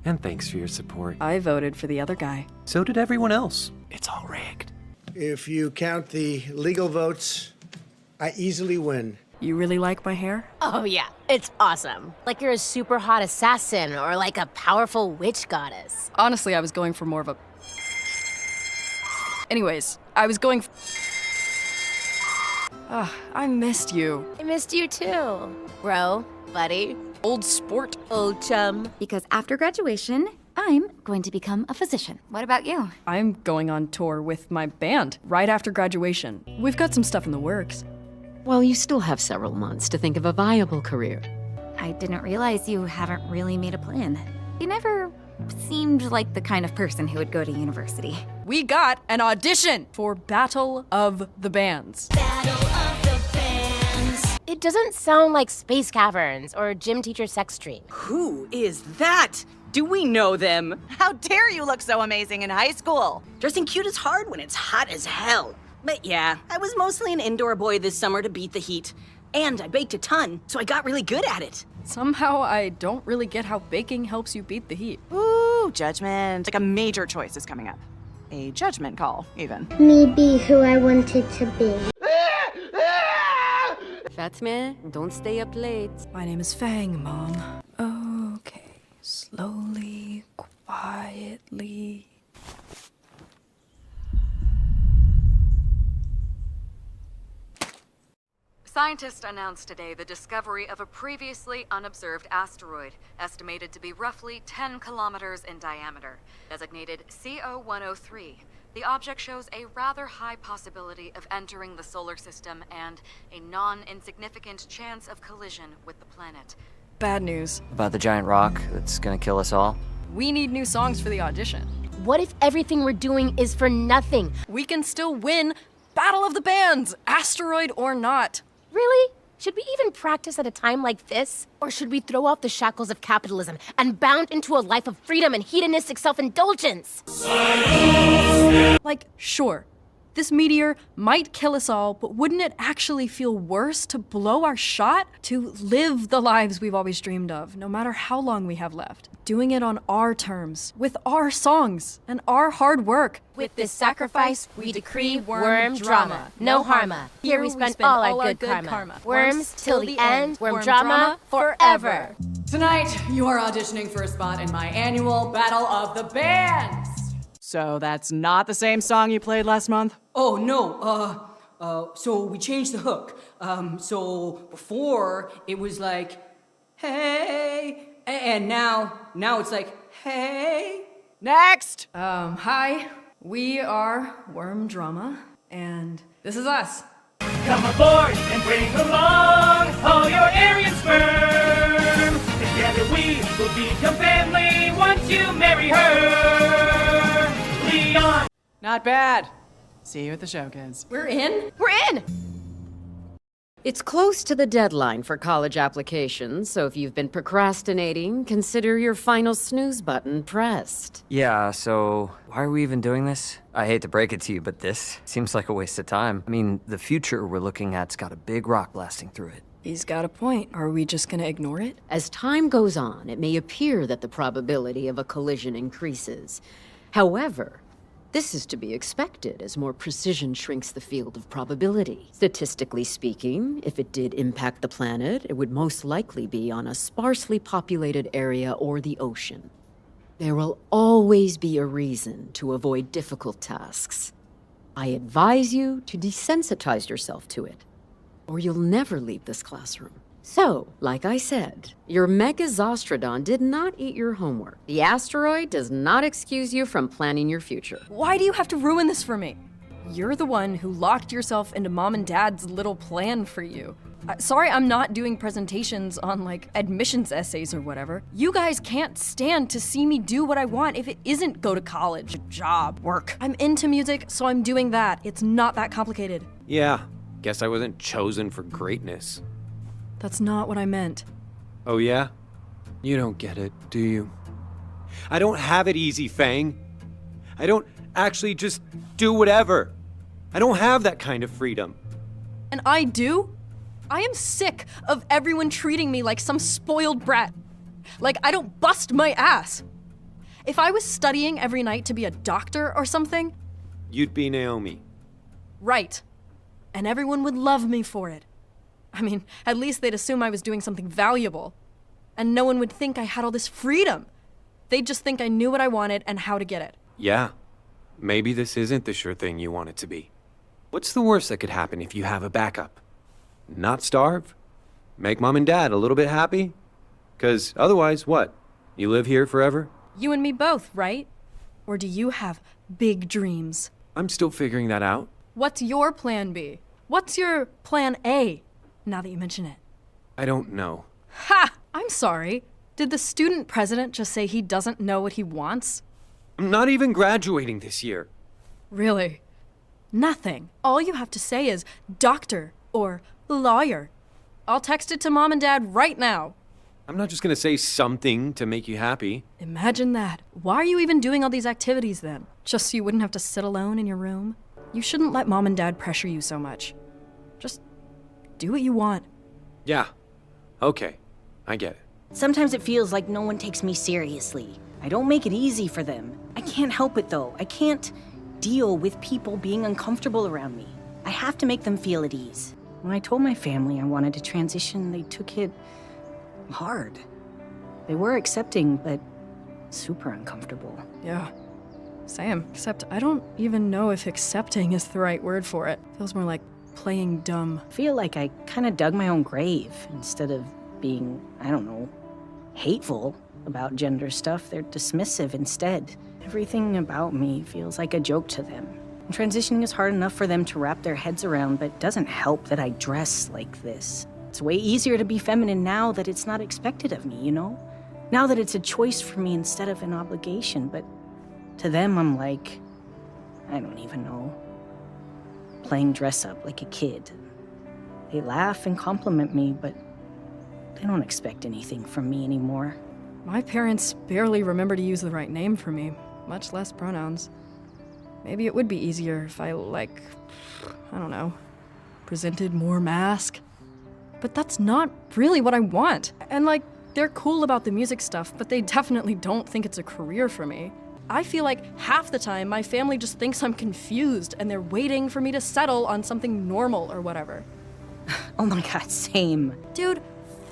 And thanks for your support. I voted for the other guy. So did everyone else. It's all rigged. If you count the legal votes, I easily win. You really like my hair? Oh yeah, it's awesome. Like you're a super hot assassin or like a powerful witch goddess. Honestly, I was going for more of a... Anyways, I was going... I missed you. I missed you too. Bro, buddy, Old sport. old chum. Because after graduation, I'm going to become a physician. What about you? I'm going on tour with my band right after graduation. We've got some stuff in the works. Well, you still have several months to think of a viable career. I didn't realize you haven't really made a plan. You never seemed like the kind of person who would go to university. We got an audition for Battle of the Bands. It doesn't sound like space caverns or gym teacher sex stream. Who is that? Do we know them? How dare you look so amazing in high school? Dressing cute is hard when it's hot as hell. But yeah, I was mostly an indoor boy this summer to beat the heat. And I baked a ton, so I got really good at it. Somehow I don't really get how baking helps you beat the heat. Ooh, judgment. Like a major choice is coming up. A judgment call, even. Me be who I wanted to be. Fatme, don't stay up late. My name is Fang, Mom. Okay, slowly, quietly. Scientists announced today the discovery of a previously unobserved asteroid, estimated to be roughly 10 kilometers in diameter, designated CO-103. The object shows a rather high possibility of entering the solar system and a non-insignificant chance of collision with the planet. Bad news. About the giant rock that's gonna kill us all? We need new songs for the audition. What if everything we're doing is for nothing? We can still win Battle of the Bands, asteroid or not. Really? Should we even practice at a time like this? Or should we throw off the shackles of capitalism and bound into a life of freedom and hedonistic self-indulgence? Like, sure, this meteor might kill us all, but wouldn't it actually feel worse to blow our shot? To live the lives we've always dreamed of, no matter how long we have left. Doing it on our terms, with our songs, and our hard work. With this sacrifice, we decree worm drama. No harma. Here we spend all our good karma. Worms till the end, worm drama forever. Tonight, you are auditioning for a spot in my annual Battle of the Bands. So that's not the same song you played last month? Oh, no, so we changed the hook. So before, it was like, hey, and now it's like, hey. Next! Hi, we are Worm Drama, and this is us. Come aboard and bring along all your Aryan sperm. Together we will become family once you marry her. Leon. Not bad. See you at the show, kids. We're in? We're in! It's close to the deadline for college applications, so if you've been procrastinating, consider your final snooze button pressed. Yeah, so why are we even doing this? I hate to break it to you, but this seems like a waste of time. I mean, the future we're looking at's got a big rock blasting through it. He's got a point. Are we just gonna ignore it? As time goes on, it may appear that the probability of a collision increases. However, this is to be expected as more precision shrinks the field of probability. Statistically speaking, if it did impact the planet, it would most likely be on a sparsely populated area or the ocean. There will always be a reason to avoid difficult tasks. I advise you to desensitize yourself to it, or you'll never leave this classroom. So, like I said, your Megazostrodon did not eat your homework. The asteroid does not excuse you from planning your future. Why do you have to ruin this for me? You're the one who locked yourself into Mom and Dad's little plan for you. Sorry I'm not doing presentations on, like, admissions essays or whatever. You guys can't stand to see me do what I want if it isn't go to college, job, work. I'm into music, so I'm doing that. It's not that complicated. Yeah, guess I wasn't chosen for greatness. That's not what I meant. Oh yeah? You don't get it, do you? I don't have it easy, Fang. I don't actually just do whatever. I don't have that kind of freedom. And I do? I am sick of everyone treating me like some spoiled brat. Like I don't bust my ass. If I was studying every night to be a doctor or something, You'd be Naomi. right. And everyone would love me for it. I mean, at least they'd assume I was doing something valuable. And no one would think I had all this freedom. They'd just think I knew what I wanted and how to get it. Yeah. Maybe this isn't the sure thing you want it to be. What's the worst that could happen if you have a backup? Not starve? Make mom and dad a little bit happy? 'Cause otherwise, what? You live here forever? You and me both, right? Or do you have big dreams? I'm still figuring that out. What's your plan B? What's your plan A, now that you mention it? I don't know. Ha! I'm sorry. Did the student president just say he doesn't know what he wants? I'm not even graduating this year. Really? Nothing. All you have to say is doctor or lawyer. I'll text it to mom and dad right now. I'm not just gonna say something to make you happy. Imagine that. Why are you even doing all these activities then? Just so you wouldn't have to sit alone in your room? You shouldn't let mom and dad pressure you so much. Just do what you want. Yeah. Okay. I get it. Sometimes it feels like no one takes me seriously. I don't make it easy for them. I can't help it though. I can't deal with people being uncomfortable around me. I have to make them feel at ease. When I told my family I wanted to transition, they took it hard. They were accepting, but super uncomfortable. Yeah. Same. Except I don't even know if accepting is the right word for it. Feels more like playing dumb. I feel like I kind of dug my own grave instead of being, I don't know, hateful about gender stuff. They're dismissive instead. Everything about me feels like a joke to them. And transitioning is hard enough for them to wrap their heads around, but it doesn't help that I dress like this. It's way easier to be feminine now that it's not expected of me, you know? Now that it's a choice for me instead of an obligation, but to them I'm like, I don't even know, playing dress up like a kid. They laugh and compliment me, but they don't expect anything from me anymore. My parents barely remember to use the right name for me, much less pronouns. Maybe it would be easier if I, I don't know, presented more masc. But that's not really what I want. And they're cool about the music stuff, but they definitely don't think it's a career for me. I feel like half the time my family just thinks I'm confused and they're waiting for me to settle on something normal or whatever. Oh my god, same. Dude,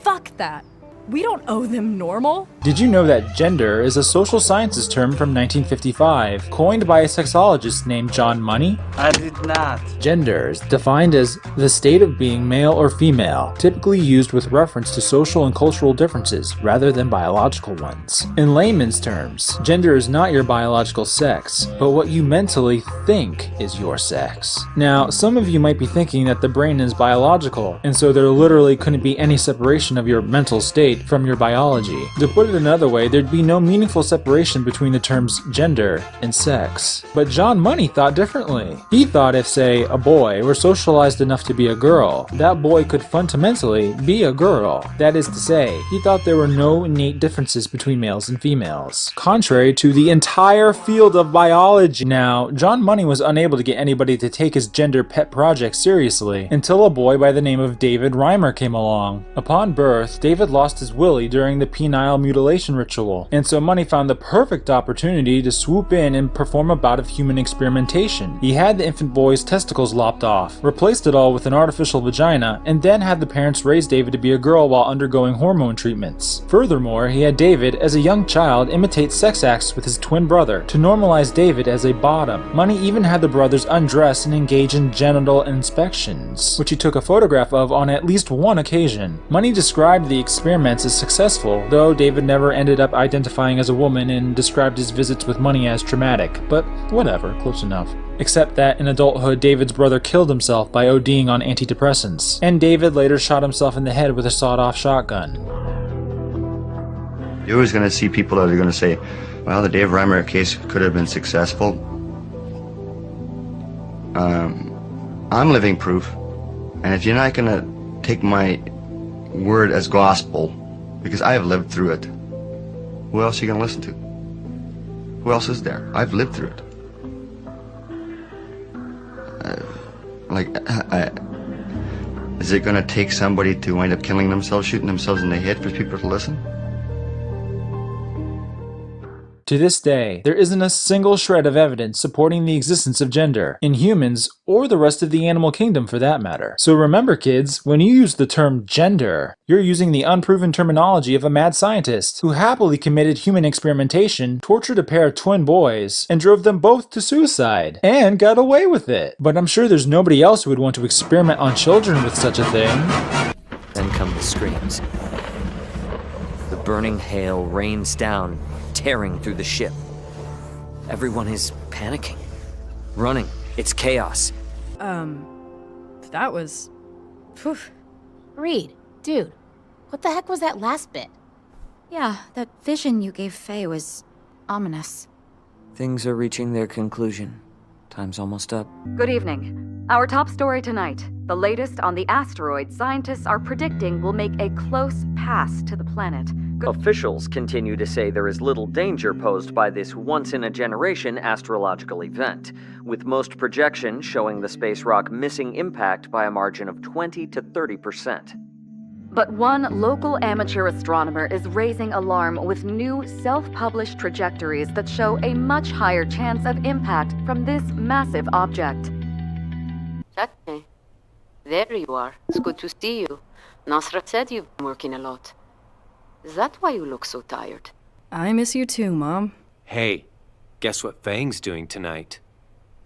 fuck that. We don't owe them normal. Did you know that gender is a social sciences term from 1955, coined by a sexologist named John Money? I did not. Gender is defined as the state of being male or female, typically used with reference to social and cultural differences rather than biological ones. In layman's terms, gender is not your biological sex, but what you mentally think is your sex. Now, some of you might be thinking that the brain is biological, and so there literally couldn't be any separation of your mental state from your biology. To put it another way, there'd be no meaningful separation between the terms gender and sex. But John Money thought differently. He thought if, say, a boy were socialized enough to be a girl, that boy could fundamentally be a girl. That is to say, he thought there were no innate differences between males and females, contrary to the entire field of biology. Now, John Money was unable to get anybody to take his gender pet project seriously until a boy by the name of David Reimer came along. Upon birth, David lost his willy during the penile mutilation ritual, and so Money found the perfect opportunity to swoop in and perform a bout of human experimentation. He had the infant boy's testicles lopped off, replaced it all with an artificial vagina, and then had the parents raise David to be a girl while undergoing hormone treatments. Furthermore, he had David, as a young child, imitate sex acts with his twin brother to normalize David as a bottom. Money even had the brothers undress and engage in genital inspections, which he took a photograph of on at least one occasion. Money described the experiments as successful, though David never ended up identifying as a woman and described his visits with Money as traumatic. But whatever, close enough. Except that in adulthood, David's brother killed himself by ODing on antidepressants, and David later shot himself in the head with a sawed-off shotgun. You're always going to see people that are going to say, well, the Dave Reimer case could have been successful. I'm living proof, and if you're not going to take my word as gospel, because I have lived through it, who else are you going to listen to? Who else is there? I've lived through it. Is it going to take somebody to wind up killing themselves, shooting themselves in the head for people to listen? To this day, there isn't a single shred of evidence supporting the existence of gender, in humans or the rest of the animal kingdom for that matter. So remember kids, when you use the term gender, you're using the unproven terminology of a mad scientist who happily committed human experimentation, tortured a pair of twin boys, and drove them both to suicide, and got away with it. But I'm sure there's nobody else who would want to experiment on children with such a thing. Then come the screams. The burning hail rains down, tearing through the ship. Everyone is panicking, running. It's chaos. That was... Phew. Reed, dude, what the heck was that last bit? Yeah, that vision you gave Faye was ominous. Things are reaching their conclusion. Time's almost up. Good evening. Our top story tonight. The latest on the asteroid scientists are predicting will make a close pass to the planet. Officials continue to say there is little danger posed by this once-in-a-generation astrological event, with most projections showing the space rock missing impact by a margin of 20 to 30%. But one local amateur astronomer is raising alarm with new self-published trajectories that show a much higher chance of impact from this massive object. Okay. There you are. It's good to see you. Nasra said you've been working a lot. Is that why you look so tired? I miss you too, Mom. Hey, guess what Fang's doing tonight?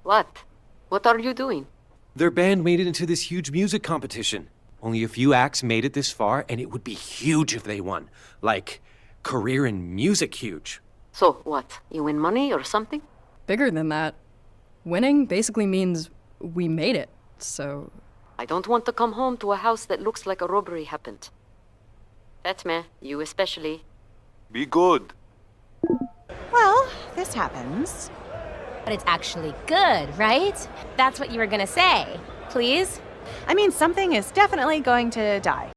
What? What are you doing? Their band made it into this huge music competition. Only a few acts made it this far, and it would be huge if they won. Like, career in music huge. So, what? You win money or something? Bigger than that. Winning basically means we made it, so... I don't want to come home to a house that looks like a robbery happened. Fatma, you especially. Be good. Well, this happens. But it's actually good, right? That's what you were gonna say. Please? I mean, something is definitely going to die.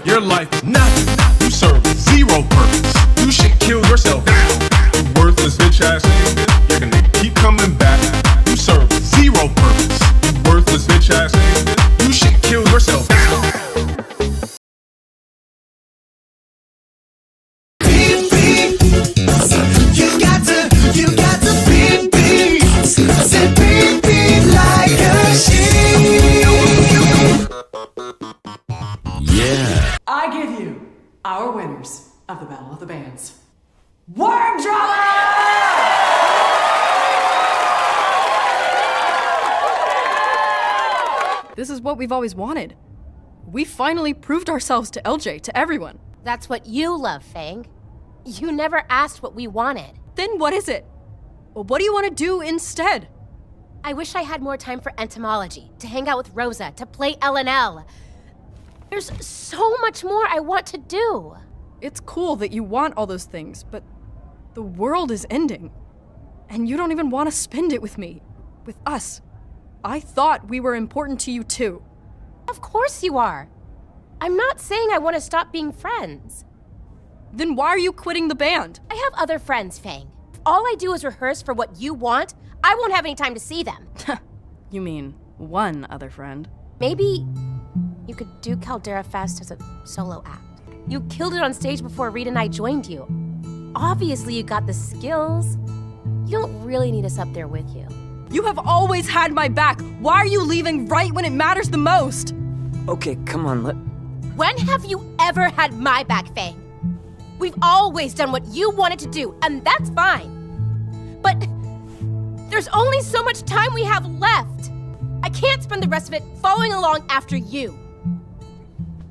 Your life is nothing. You serve zero purpose. You should kill yourself now. You worthless bitch ass nigga. You're gonna keep coming back. You serve zero purpose. You worthless bitch ass nigga. You should kill yourself now. You got to beat beats. Say beat beat like a sheep. Yeah. I give you our winners of the Battle of the Bands. Worm Drama! This is what we've always wanted. We finally proved ourselves to LJ, to everyone. That's what you love, Fang. You never asked what we wanted. Then what is it? Well, what do you want to do instead? I wish I had more time for entomology, to hang out with Rosa, to play L&L. There's so much more I want to do. It's cool that you want all those things, but the world is ending. And you don't even want to spend it with me, with us. I thought we were important to you too. Of course you are. I'm not saying I want to stop being friends. Then why are you quitting the band? I have other friends, Fang. If all I do is rehearse for what you want, I won't have any time to see them. You mean one other friend? Maybe you could do Caldera Fest as a solo act. You killed it on stage before Reed and I joined you. Obviously you got the skills. You don't really need us up there with you. You have always had my back. Why are you leaving right when it matters the most? Okay, come on, When have you ever had my back, Fang? We've always done what you wanted to do, and that's fine. But there's only so much time we have left. I can't spend the rest of it following along after you.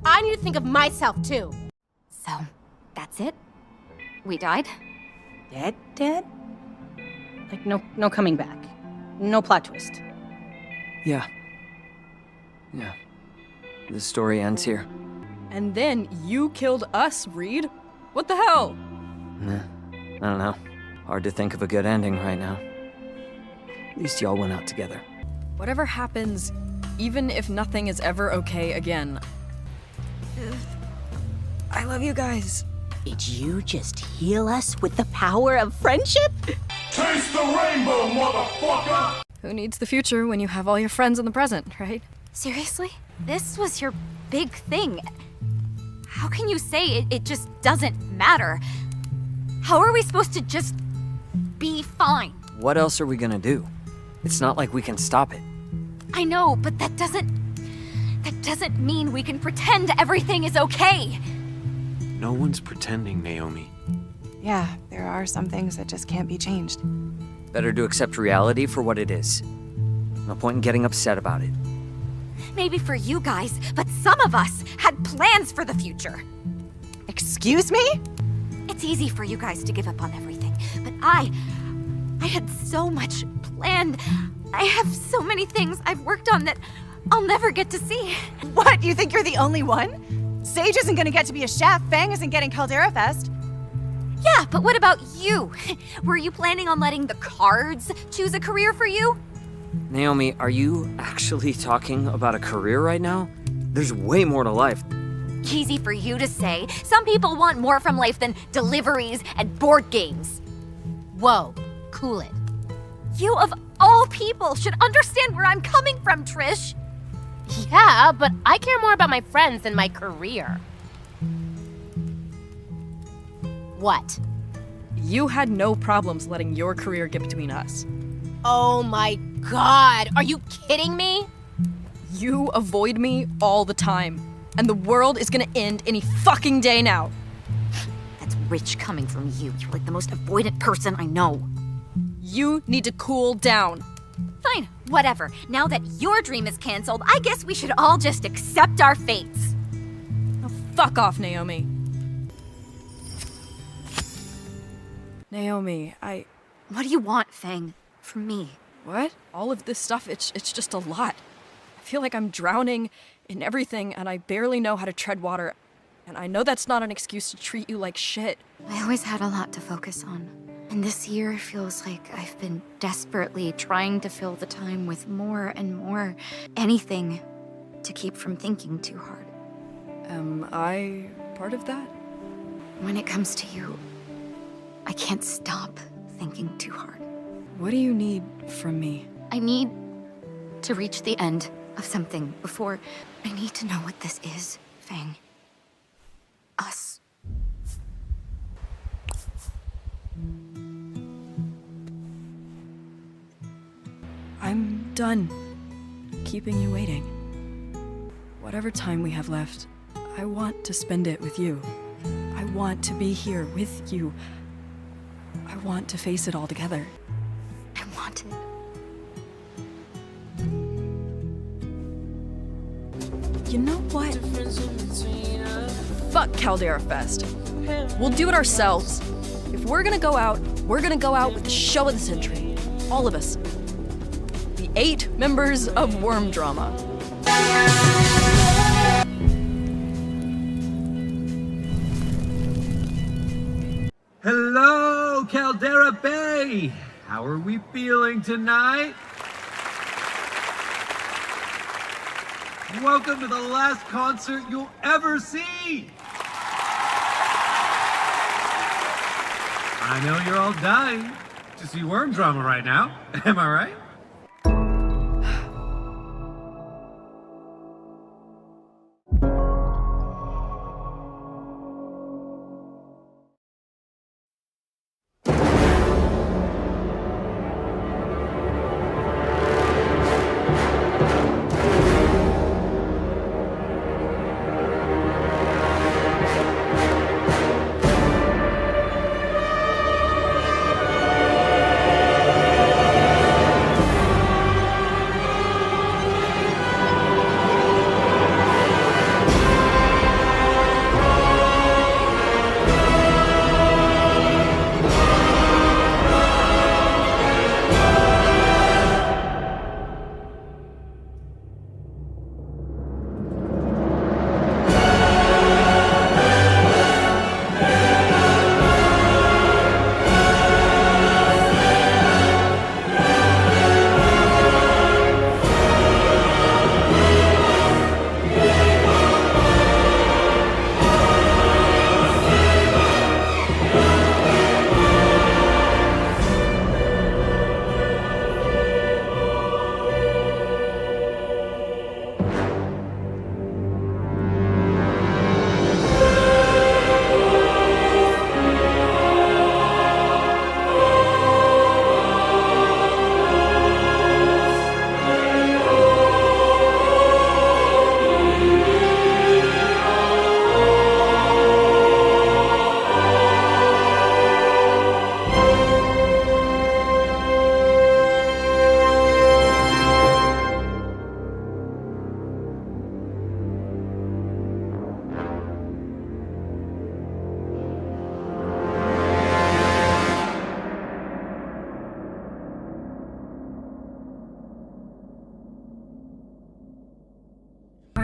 I need to think of myself, too. So, that's it? We died? Dead? Like, no coming back. No plot twist. Yeah. The story ends here. And then you killed us, Reed. What the hell? I don't know. Hard to think of a good ending right now. At least y'all went out together. Whatever happens, even if nothing is ever okay again, I love you guys. Did you just heal us with the power of friendship? Taste the rainbow, motherfucker! Who needs the future when you have all your friends in the present, right? Seriously? This was your big thing. How can you say it just doesn't matter? How are we supposed to just be fine? What else are we gonna do? It's not like we can stop it. I know, but that doesn't mean we can pretend everything is okay. No one's pretending, Naomi. Yeah, there are some things that just can't be changed. Better to accept reality for what it is. No point in getting upset about it. Maybe for you guys, but some of us had plans for the future. Excuse me? It's easy for you guys to give up on everything, but I had so much planned. I have so many things I've worked on that I'll never get to see. What, you think you're the only one? Sage isn't gonna get to be a chef, Fang isn't getting Caldera Fest. Yeah, but what about you? Were you planning on letting the cards choose a career for you? Naomi, are you actually talking about a career right now? There's way more to life. Easy for you to say. Some people want more from life than deliveries and board games. Whoa, cool it. You of all people should understand where I'm coming from, Trish. Yeah, but I care more about my friends than my career. What? You had no problems letting your career get between us. Oh my god, are you kidding me? You avoid me all the time, and the world is gonna end any fucking day now. That's rich coming from you. You're like the most avoidant person I know. You need to cool down. Fine, whatever. Now that your dream is canceled, I guess we should all just accept our fates. Oh, fuck off, Naomi. Naomi, What do you want, Fang? From me? What? All of this stuff, it's just a lot. I feel like I'm drowning in everything, and I barely know how to tread water. And I know that's not an excuse to treat you like shit. I always had a lot to focus on. And this year feels like I've been desperately trying to fill the time with more and more anything to keep from thinking too hard. Am I part of that? When it comes to you, I can't stop thinking too hard. What do you need from me? I need to reach the end of something before I need to know what this is, Fang. Us. I'm done keeping you waiting. Whatever time we have left, I want to spend it with you. I want to be here with you. I want to face it all together. I want it. You know what? Fuck Caldera Fest. We'll do it ourselves. If we're gonna go out with the show of the century. All of us. The 8 members of Worm Drama. Hello, Caldera Bay! How are we feeling tonight? Welcome to the last concert you'll ever see! I know you're all dying to see Worm Drama right now, am I right?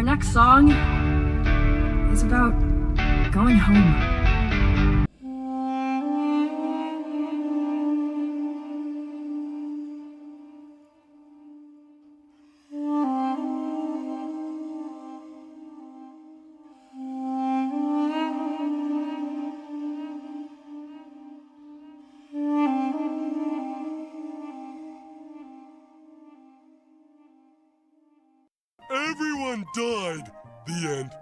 Our next song is about going home. Everyone died. The end.